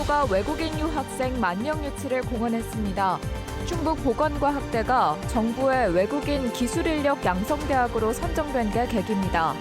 충청북도가 외국인 유학생 만명 유치를 공언했습니다. 충북보건과학대가 정부의 외국인 기술인력 양성대학으로 선정된 게 계기입니다.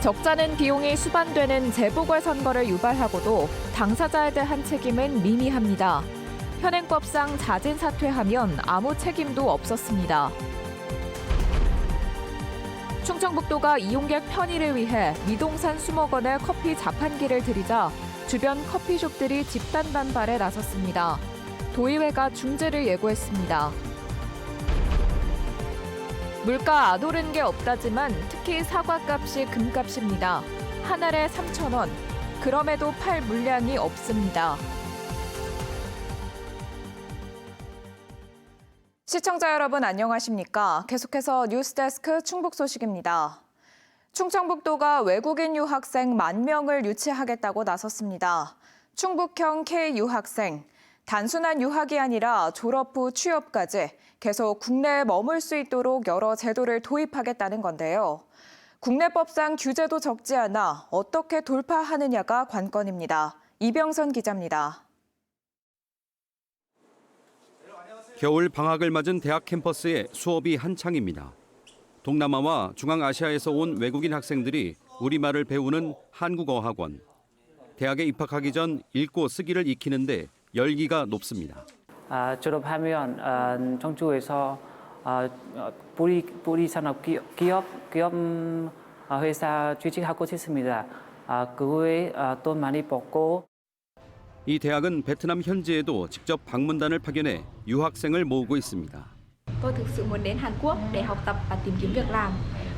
적잖은 비용이 수반되는 재보궐선거를 유발하고도 당사자에 대한 책임은 미미합니다. 현행법상 자진 사퇴하면 아무 책임도 없었습니다. 충청북도가 이용객 편의를 위해 미동산 수목원에 커피 자판기를 들이자 주변 커피숍들이 집단 반발에 나섰습니다. 도의회가 중재를 예고했습니다. 물가 안 오른 게 없다지만 특히 사과값이 금값입니다. 한 알에 3,000원. 그럼에도 팔 물량이 없습니다. 시청자 여러분 안녕하십니까? 계속해서 뉴스데스크 충북 소식입니다. 충청북도가 외국인 유학생 10,000명을 유치하겠다고 나섰습니다. 충북형 K-유학생, 단순한 유학이 아니라 졸업 후 취업까지 계속 국내에 머물 수 있도록 여러 제도를 도입하겠다는 건데요. 국내법상 규제도 적지 않아 어떻게 돌파하느냐가 관건입니다. 이병선 기자입니다. 겨울 방학을 맞은 대학 캠퍼스에 수업이 한창입니다. 동남아와 중앙아시아에서 온 외국인 학생들이 우리말을 배우는 한국어 학원. 대학에 입학하기 전 읽고 쓰기를 익히는데 열기가 높습니다. 졸업하면 청주에서 뿌리산업 기업 회사 취직하고 싶습니다. 그 후에 돈 많이 벌고. 이 대학은 베트남 현지에도 직접 방문단을 파견해 유학생을 모으고 있습니다. Tôi thực sự muốn đến Hàn Quốc để học tập và tìm kiếm việc làm.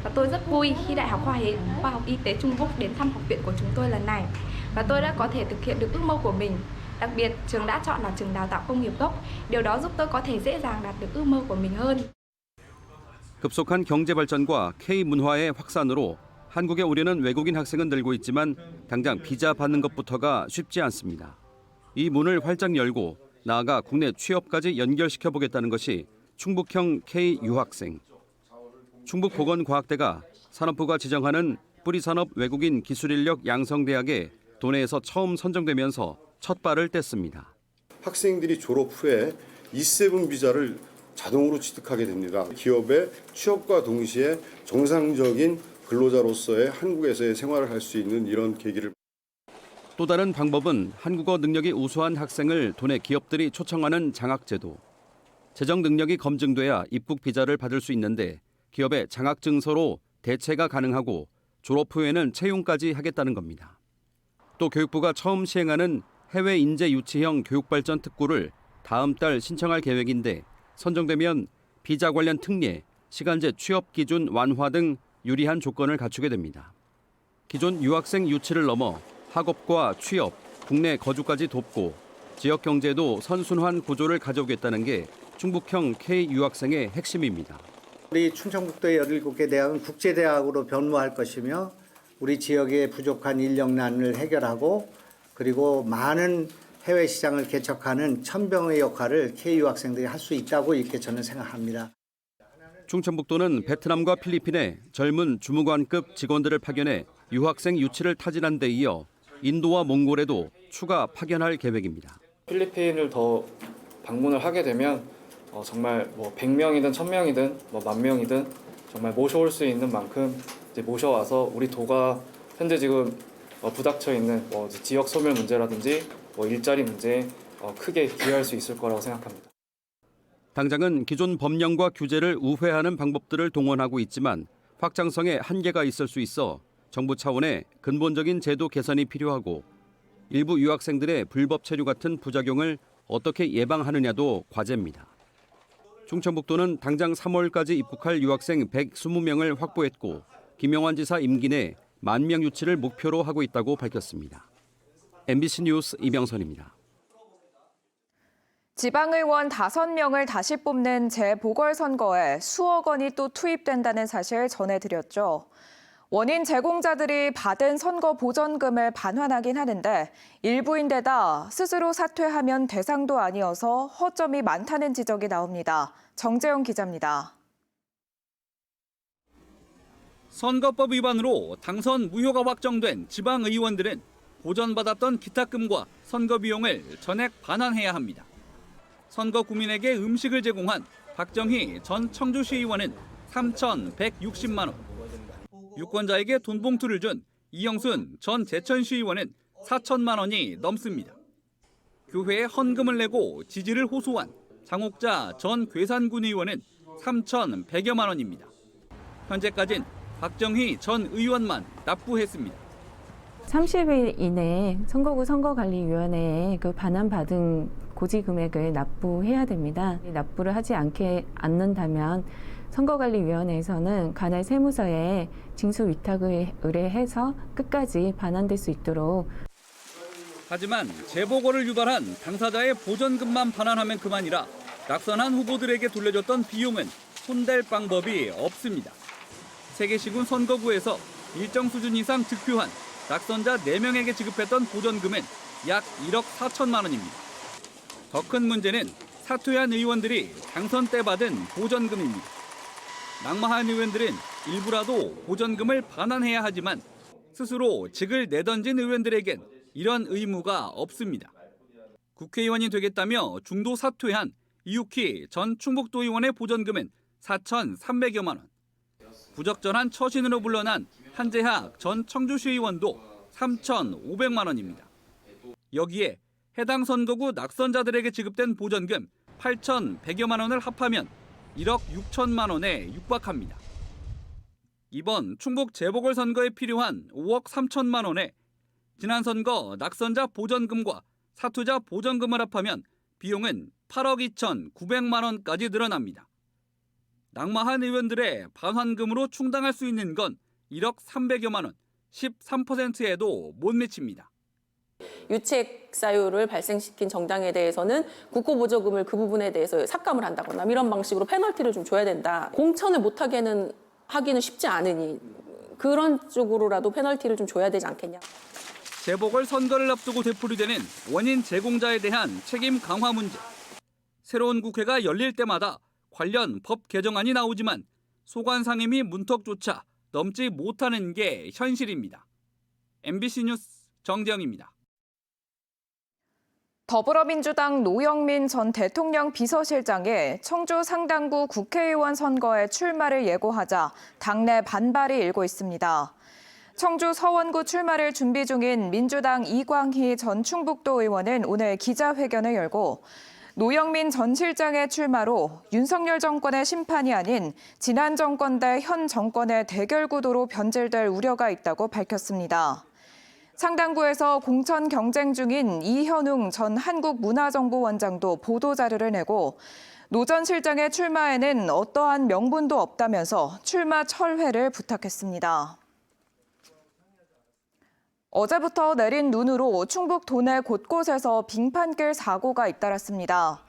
Và tôi rất vui khi Đại học Khoa học Y tế Trung Quốc đến thăm học viện của chúng tôi lần này. Và tôi đã có thể thực hiện được ước mơ của mình. Đặc biệt, trường đã chọn là trường đào tạo công nghiệp gốc. Điều đó giúp tôi có thể dễ dàng đạt được ước mơ của mình hơn. 급속한 경제 발전과 K 문화의 확산으로 한국에 오려는 외국인 학생은 늘고 있지만 당장 비자 받는 것부터가 쉽지 않습니다. 이 문을 활짝 열고 나아가 국내 취업까지 연결시켜 보겠다는 것이 충북형 K 유학생. 충북보건과학대가 산업부가 지정하는 뿌리산업 외국인 기술인력 양성대학에 도내에서 처음 선정되면서 첫 발을 뗐습니다. 학생들이 졸업 후에 E7 비자를 자동으로 취득하게 됩니다. 기업의 취업과 동시에 정상적인 근로자로서의 한국에서의 생활을 할 수 있는 이런 계기를. 또 다른 방법은 한국어 능력이 우수한 학생을 도내 기업들이 초청하는 장학제도. 재정 능력이 검증돼야 입국 비자를 받을 수 있는데 기업의 장학증서로 대체가 가능하고 졸업 후에는 채용까지 하겠다는 겁니다. 또 교육부가 처음 시행하는 해외 인재 유치형 교육발전 특구를 다음 달 신청할 계획인데 선정되면 비자 관련 특례, 시간제 취업 기준 완화 등 유리한 조건을 갖추게 됩니다. 기존 유학생 유치를 넘어 학업과 취업, 국내 거주까지 돕고 지역 경제도 선순환 구조를 가져오겠다는 게 충북형 K 유학생의 핵심입니다. 우리 충청북도의 17개 대학은 국제대학으로 변모할 것이며 우리 지역의 부족한 인력난을 해결하고 그리고 많은 해외 시장을 개척하는 천병의 역할을 K 유학생들이 할 수 있다고 이렇게 저는 생각합니다. 충청북도는 베트남과 필리핀에 젊은 주무관급 직원들을 파견해 유학생 유치를 타진한 데 이어 인도와 몽골에도 추가 파견할 계획입니다. 필리핀을 더 방문을 하게 되면 정말 100명이든 1000명이든 10,000명이든 정말 모셔올 수 있는 만큼 이제 모셔와서 우리 도가 현재 지금 부닥쳐 있는 지역 소멸 문제라든지 일자리 문제에 크게 기여할 수 있을 거라고 생각합니다. 당장은 기존 법령과 규제를 우회하는 방법들을 동원하고 있지만 확장성에 한계가 있을 수 있어 정부 차원의 근본적인 제도 개선이 필요하고 일부 유학생들의 불법 체류 같은 부작용을 어떻게 예방하느냐도 과제입니다. 충청북도는 당장 3월까지 입국할 유학생 120명을 확보했고 김영환 지사 임기 내 10,000명 유치를 목표로 하고 있다고 밝혔습니다. MBC 뉴스 이병선입니다. 지방의원 5명을 다시 뽑는 재보궐선거에 수억 원이 또 투입된다는 사실 전해드렸죠. 원인 제공자들이 받은 선거 보전금을 반환하긴 하는데 일부인데다 스스로 사퇴하면 대상도 아니어서 허점이 많다는 지적이 나옵니다. 정재영 기자입니다. 선거법 위반으로 당선 무효가 확정된 지방의원들은 보전받았던 기탁금과 선거 비용을 전액 반환해야 합니다. 선거 구민에게 음식을 제공한 박정희 전 청주시의원은 3,160만 원. 유권자에게 돈봉투를 준 이영순 전 제천시의원은 4천만 원이 넘습니다. 교회에 헌금을 내고 지지를 호소한 장옥자 전 괴산군 의원은 3,100여만 원입니다. 현재까진 박정희 전 의원만 납부했습니다. 30일 이내에 선거구 선거관리위원회에 그 반환받은 고지 금액을 납부해야 됩니다. 납부를 하지 않는다면 선거관리위원회에서는 관할 세무서에 징수 위탁을 의뢰해서 끝까지 반환될 수 있도록. 하지만 재보궐을 유발한 당사자의 보전금만 반환하면 그만이라 낙선한 후보들에게 돌려줬던 비용은 손댈 방법이 없습니다. 세계시군 선거구에서 일정 수준 이상 득표한 낙선자 4명에게 지급했던 보전금은 약 1억 4천만 원입니다. 더 큰 문제는 사퇴한 의원들이 당선 때 받은 보전금입니다. 낙마한 의원들은 일부라도 보전금을 반환해야 하지만 스스로 직을 내던진 의원들에겐 이런 의무가 없습니다. 국회의원이 되겠다며 중도 사퇴한 이육희 전 충북도의원의 보전금은 4,300여만 원. 부적절한 처신으로 물러난 한재학 전 청주시의원도 3,500만 원입니다. 여기에 해당 선거구 낙선자들에게 지급된 보전금 8,100여만 원을 합하면 1억 6천만 원에 육박합니다. 이번 충북 재보궐선거에 필요한 5억 3천만 원에 지난 선거 낙선자 보전금과 사투자 보전금을 합하면 비용은 8억 2,900만 원까지 늘어납니다. 낙마한 의원들의 반환금으로 충당할 수 있는 건 1억 300여만 원, 13%에도 못 미칩니다. 유책 사유를 발생시킨 정당에 대해서는 국고보조금을 그 부분에 대해서 삭감을 한다거나 이런 방식으로 페널티를 좀 줘야 된다. 공천을 못하게는 하기는 쉽지 않으니 그런 쪽으로라도 페널티를 좀 줘야 되지 않겠냐. 재보궐 선거를 앞두고 되풀이되는 원인 제공자에 대한 책임 강화 문제. 새로운 국회가 열릴 때마다 관련 법 개정안이 나오지만 소관 상임위 문턱조차 넘지 못하는 게 현실입니다. MBC 뉴스 정재영입니다. 더불어민주당 노영민 전 대통령 비서실장이 청주 상당구 국회의원 선거에 출마를 예고하자 당내 반발이 일고 있습니다. 청주 서원구 출마를 준비 중인 민주당 이광희 전 충북도 의원은 오늘 기자회견을 열고 노영민 전 실장의 출마로 윤석열 정권의 심판이 아닌 지난 정권 대 현 정권의 대결 구도로 변질될 우려가 있다고 밝혔습니다. 상당구에서 공천 경쟁 중인 이현웅 전 한국문화정보원장도 보도자료를 내고 노 전 실장의 출마에는 어떠한 명분도 없다면서 출마 철회를 부탁했습니다. 어제부터 내린 눈으로 충북 도내 곳곳에서 빙판길 사고가 잇따랐습니다.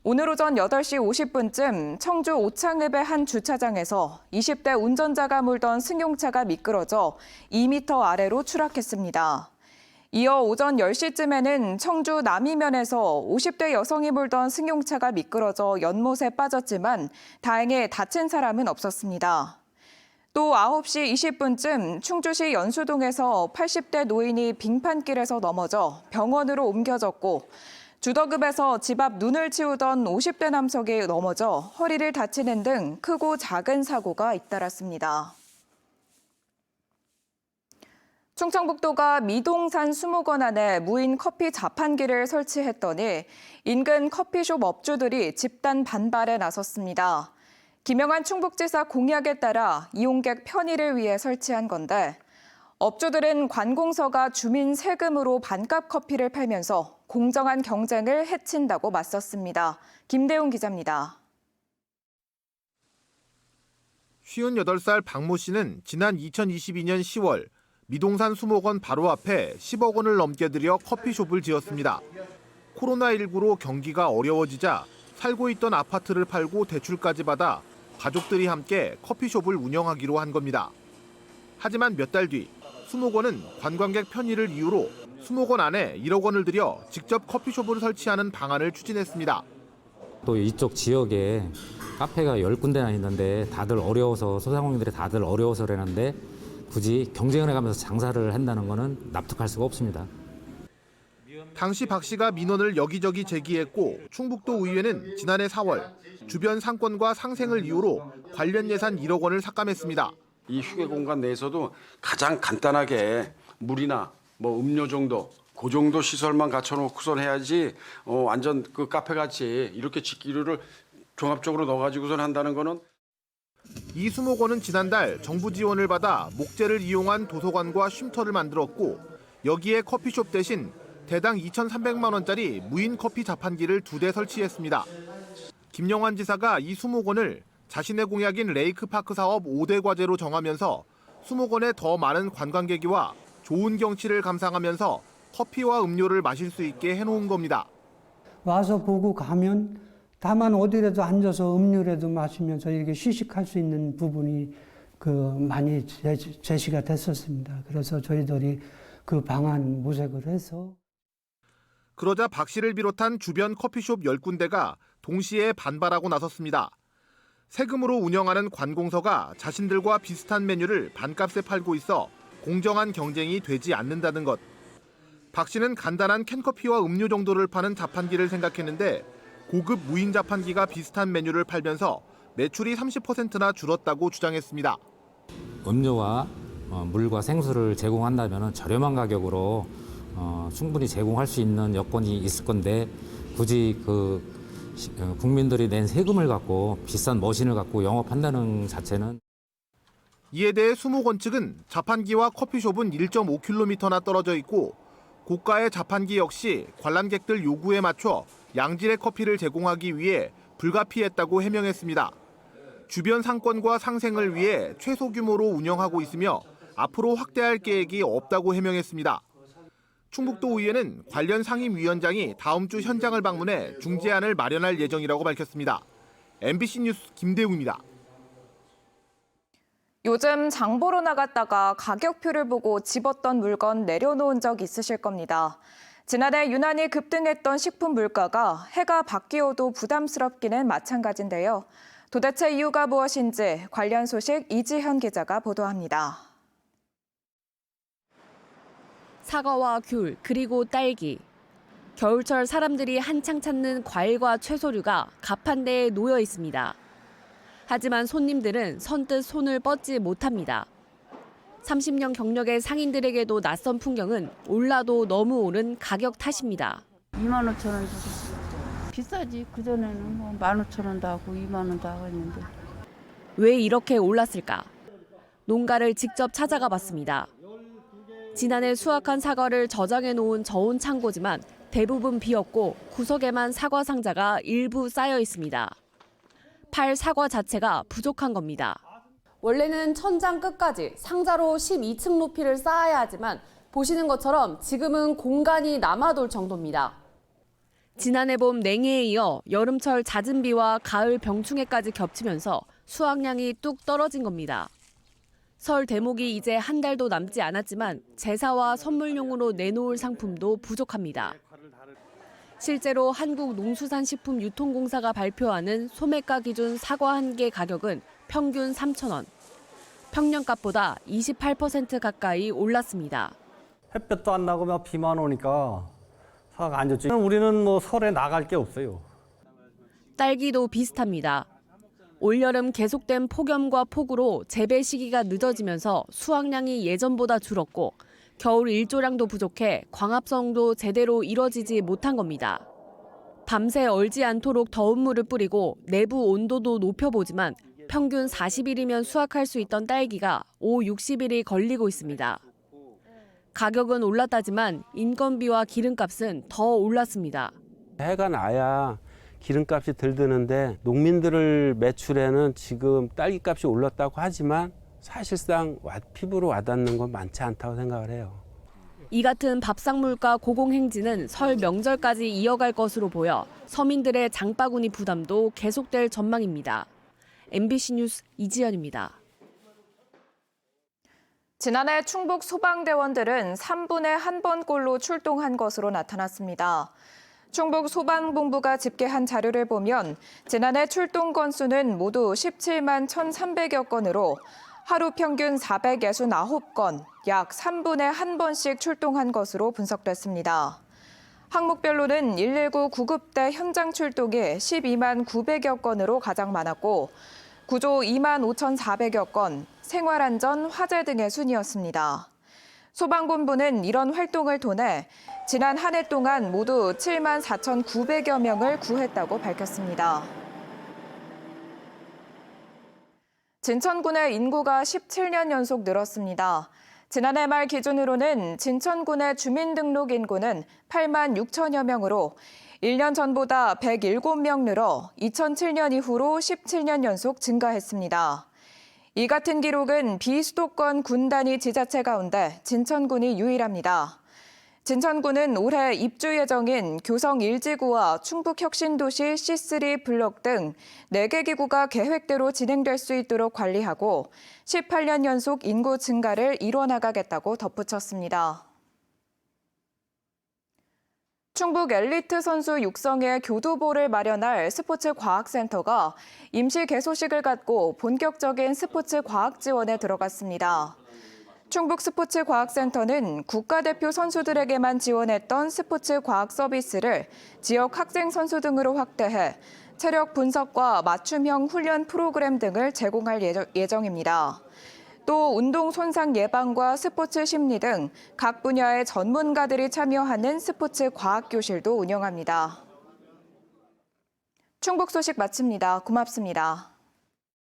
오늘 오전 8시 50분쯤 청주 오창읍의 한 주차장에서 20대 운전자가 몰던 승용차가 미끄러져 2m 아래로 추락했습니다. 이어 오전 10시쯤에는 청주 남이면에서 50대 여성이 몰던 승용차가 미끄러져 연못에 빠졌지만 다행히 다친 사람은 없었습니다. 또 9시 20분쯤 충주시 연수동에서 80대 노인이 빙판길에서 넘어져 병원으로 옮겨졌고 주덕읍에서 집 앞 눈을 치우던 50대 남성이 넘어져 허리를 다치는 등 크고 작은 사고가 잇따랐습니다. 충청북도가 미동산 수목원 안에 무인 커피 자판기를 설치했더니 인근 커피숍 업주들이 집단 반발에 나섰습니다. 김영한 충북지사 공약에 따라 이용객 편의를 위해 설치한 건데 업주들은 관공서가 주민 세금으로 반값 커피를 팔면서 공정한 경쟁을 해친다고 맞섰습니다. 김대웅 기자입니다. 58살 박모 씨는 지난 2022년 10월 미동산 수목원 바로 앞에 10억 원을 넘게 들여 커피숍을 지었습니다. 코로나19로 경기가 어려워지자 살고 있던 아파트를 팔고 대출까지 받아 가족들이 함께 커피숍을 운영하기로 한 겁니다. 하지만 몇 달 뒤 수목원은 관광객 편의를 이유로 수목원 안에 1억 원을 들여 직접 커피숍을 설치하는 방안을 추진했습니다. 또 이쪽 지역에 카페가 10군데나 있는데 다들 어려워서 소상공인들이 다들 어려워서 그러는데 굳이 경쟁을 해가면서 장사를 한다는 것은 납득할 수가 없습니다. 당시 박 씨가 민원을 여기저기 제기했고 충북도 의회는 지난해 4월 주변 상권과 상생을 이유로 관련 예산 1억 원을 삭감했습니다. 이 휴게 공간 내에서도 가장 간단하게 물이나 뭐 음료 정도 그 정도 시설만 갖춰놓고선 해야지 완전 그 카페 같이 이렇게 직기류를 종합적으로 넣어가지고선 한다는 거는. 이 수목원은 지난달 정부 지원을 받아 목재를 이용한 도서관과 쉼터를 만들었고 여기에 커피숍 대신 대당 2,300만 원짜리 무인 커피 자판기를 2대 설치했습니다. 김영환 지사가 이 수목원을 자신의 공약인 레이크파크 사업 5대 과제로 정하면서 수목원에 더 많은 관광객이와 좋은 경치를 감상하면서 커피와 음료를 마실 수 있게 해놓은 겁니다. 와서 보고 가면 다만 어디라도 앉아서 음료라도 마시면서 이렇게 휴식할 수 있는 부분이 많이 제시가 됐었습니다. 그래서 저희들이 그 방안 모색을 해서. 그러자 박 씨를 비롯한 주변 커피숍 10군데가 동시에 반발하고 나섰습니다. 세금으로 운영하는 관공서가 자신들과 비슷한 메뉴를 반값에 팔고 있어 공정한 경쟁이 되지 않는다는 것. 박 씨는 간단한 캔커피와 음료 정도를 파는 자판기를 생각했는데 고급 무인 자판기가 비슷한 메뉴를 팔면서 매출이 30%나 줄었다고 주장했습니다. 음료와 물과 생수를 제공한다면 저렴한 가격으로 충분히 제공할 수 있는 여건이 있을 건데 굳이 국민들이 낸 세금을 갖고 비싼 머신을 갖고 영업한다는 자체는. 이에 대해 수목원 측은 자판기와 커피숍은 1.5km나 떨어져 있고 고가의 자판기 역시 관람객들 요구에 맞춰 양질의 커피를 제공하기 위해 불가피했다고 해명했습니다. 주변 상권과 상생을 위해 최소 규모로 운영하고 있으며 앞으로 확대할 계획이 없다고 해명했습니다. 충북도 의회는 관련 상임위원장이 다음 주 현장을 방문해 중재안을 마련할 예정이라고 밝혔습니다. MBC 뉴스 김대우입니다. 요즘 장 보러 나갔다가 가격표를 보고 집었던 물건 내려놓은 적 있으실 겁니다. 지난해 유난히 급등했던 식품 물가가 해가 바뀌어도 부담스럽기는 마찬가지인데요. 도대체 이유가 무엇인지 관련 소식 이지현 기자가 보도합니다. 사과와 귤, 그리고 딸기. 겨울철 사람들이 한창 찾는 과일과 채소류가 가판대에 놓여 있습니다. 하지만 손님들은 선뜻 손을 뻗지 못합니다. 30년 경력의 상인들에게도 낯선 풍경은 올라도 너무 오른 가격 탓입니다. 25,000원 주고 비싸지. 그전에는 뭐 15,000원도 하고 2만 원도 하고 했는데. 왜 이렇게 올랐을까? 농가를 직접 찾아가 봤습니다. 지난해 수확한 사과를 저장해 놓은 저온 창고지만 대부분 비었고 구석에만 사과 상자가 일부 쌓여 있습니다. 팔 사과 자체가 부족한 겁니다. 원래는 천장 끝까지 상자로 12층 높이를 쌓아야 하지만 보시는 것처럼 지금은 공간이 남아돌 정도입니다. 지난해 봄 냉해에 이어 여름철 잦은 비와 가을 병충해까지 겹치면서 수확량이 뚝 떨어진 겁니다. 설 대목이 이제 한 달도 남지 않았지만 제사와 선물용으로 내놓을 상품도 부족합니다. 실제로 한국농수산식품유통공사가 발표하는 소매가 기준 사과 한 개 가격은 평균 3,000원. 평년값보다 28% 가까이 올랐습니다. 햇볕도 안 나고 막 비만 오니까 사과가 안 좋지. 우리는 뭐 설에 나갈 게 없어요. 딸기도 비슷합니다. 올여름 계속된 폭염과 폭우로 재배 시기가 늦어지면서 수확량이 예전보다 줄었고 겨울 일조량도 부족해 광합성도 제대로 이뤄지지 못한 겁니다. 밤새 얼지 않도록 더운 물을 뿌리고 내부 온도도 높여보지만 평균 40일이면 수확할 수 있던 딸기가 60일이 걸리고 있습니다. 가격은 올랐다지만 인건비와 기름값은 더 올랐습니다. 해가 나야 기름값이 덜 드는데 농민들을 매출에는 지금 딸기값이 올랐다고 하지만 사실상 피부로 와닿는 건 많지 않다고 생각을 해요. 이 같은 밥상물가 고공행진은 설 명절까지 이어갈 것으로 보여 서민들의 장바구니 부담도 계속될 전망입니다. MBC 뉴스 이지연입니다. 지난해 충북 소방대원들은 3분에 1번꼴로 출동한 것으로 나타났습니다. 충북 소방본부가 집계한 자료를 보면 지난해 출동 건수는 모두 17만 1,300여 건으로 하루 평균 469건, 약 3분에 1번씩 출동한 것으로 분석됐습니다. 항목별로는 119 구급대 현장 출동이 12만 900여 건으로 가장 많았고 구조 2만 5,400여 건, 생활안전, 화재 등의 순이었습니다. 소방본부는 이런 활동을 통해 지난 한 해 동안 모두 7만 4,900여 명을 구했다고 밝혔습니다. 진천군의 인구가 17년 연속 늘었습니다. 지난해 말 기준으로는 진천군의 주민등록 인구는 8만 6천여 명으로 1년 전보다 107명 늘어 2007년 이후로 17년 연속 증가했습니다. 이 같은 기록은 비수도권 군 단위 지자체 가운데 진천군이 유일합니다. 진천군은 올해 입주 예정인 교성 1지구와 충북혁신도시 C3 블록 등 4개 기구가 계획대로 진행될 수 있도록 관리하고 18년 연속 인구 증가를 이뤄나가겠다고 덧붙였습니다. 충북 엘리트 선수 육성에 교두보를 마련할 스포츠 과학센터가 임시 개소식을 갖고 본격적인 스포츠 과학 지원에 들어갔습니다. 충북 스포츠과학센터는 국가대표 선수들에게만 지원했던 스포츠 과학 서비스를 지역 학생 선수 등으로 확대해 체력 분석과 맞춤형 훈련 프로그램 등을 제공할 예정입니다. 또 운동 손상 예방과 스포츠 심리 등 각 분야의 전문가들이 참여하는 스포츠 과학 교실도 운영합니다. 충북 소식 마칩니다. 고맙습니다.